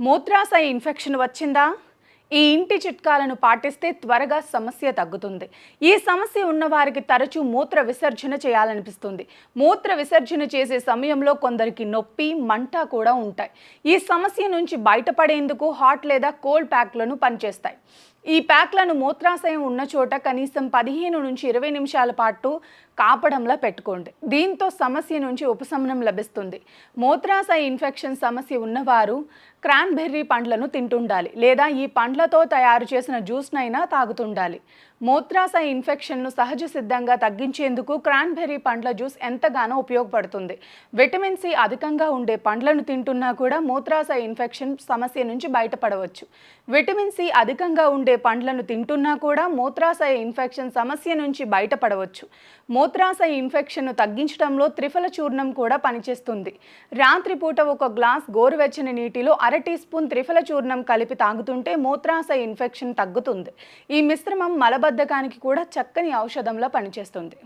మూత్రాశయ infection వచ్చిందా? ఈ ఇంటి చిట్కాలను పాటిస్తే త్వరగా సమస్య తగ్గుతుంది. ఈ సమస్య ఉన్న వారికి తరచూ మూత్ర విసర్జన చేయాలనిపిస్తుంది. మూత్ర విసర్జన చేసే సమయంలో కొందరికి నొప్పి, మంట కూడా ఉంటాయి. ఈ సమస్య నుంచి బయటపడేందుకు హాట్ లేదా కోల్డ్ ప్యాక్లను పనిచేస్తాయి. ఈ ప్యాక్లను మూత్రాశయం ఉన్న చోట కనీసం 15 నుంచి 20 నిమిషాల పాటు కాపడంలా పెట్టుకోండి. దీంతో సమస్య నుంచి ఉపశమనం లభిస్తుంది. మూత్రాశయ ఇన్ఫెక్షన్ సమస్య ఉన్నవారు క్రాన్బెర్రీ పండ్లను తింటుండాలి లేదా ఈ పండ్లతో తయారు చేసిన జ్యూస్నైనా తాగుతుండాలి. మూత్రాశయ ఇన్ఫెక్షన్ను సహజ సిద్ధంగా తగ్గించేందుకు క్రాన్బెర్రీ పండ్ల జ్యూస్ ఎంతగానో ఉపయోగపడుతుంది. విటమిన్ సి అధికంగా ఉండే పండ్లను తింటున్నా కూడా మూత్రాశయ ఇన్ఫెక్షన్ సమస్య నుంచి బయటపడవచ్చు. విటమిన్ సి అధికంగా ఉండే పండ్లను తింటున్నా కూడా మూత్రాశయ ఇన్ఫెక్షన్ సమస్య నుంచి బయటపడవచ్చు. మూత్రాశయ ఇన్ఫెక్షన్ను తగ్గించడంలో త్రిఫల చూర్ణం కూడా పనిచేస్తుంది. రాత్రిపూట ఒక గ్లాస్ గోరువెచ్చని నీటిలో 1/2 టీ స్పూన్ త్రిఫల చూర్ణం కలిపి తాగుతుంటే మూత్రాశయ ఇన్ఫెక్షన్ తగ్గుతుంది. ఈ మిశ్రమం మలబద్ధకానికి కూడా చక్కని ఔషధంలా పనిచేస్తుంది.